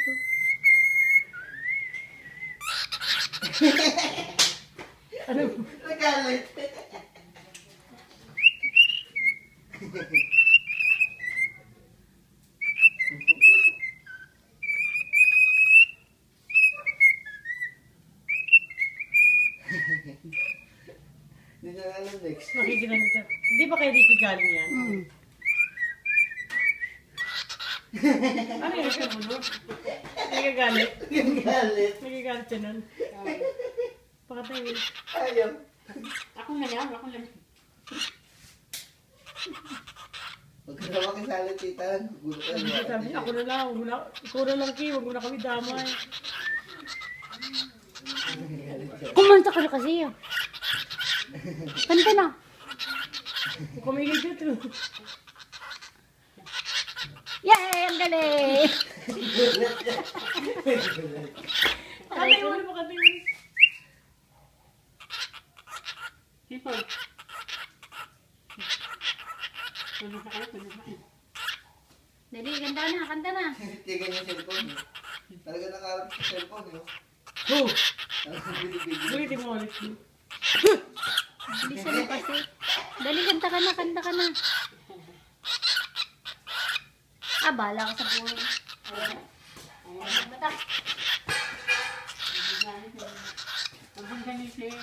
dito. Ano? Nagalit. Hindi na alam next. Makikinig siya. Hindi ba kay Ricky galing yan? Ano yung nagkabulo? Nagagalit? Nagalit. Nagagalit siya nun. Pakatayin. Ayaw. Ako na lang, ako lang. Huwag ka naman kisalit, tita. Gulo ka naman. Sabi niya, ako na lang. Ikaw na lang, Ki. Huwag mo na kami damay. Kumanta ka na kasi. Kanta na. Huwag kami dito. Yay! Ang galing! Pakatayin mo na, pakatayin mo. Sipol. Tuloy na kayo, tuloy na kayo. Dali, ganda na, kanta na. Tigan yung cellphone. Talaga nakaharap sa cellphone. Oh! Talagang binibigyan. Bulitin mo ulit. Bilisan mo kasi. Dali, kanta ka na, kanta ka na. Ah, bahala ka sa buhay. Ayan, bata. Ang ganisin.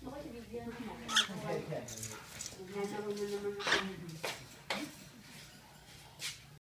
Ako si Bigyan. Ang naman naman ako.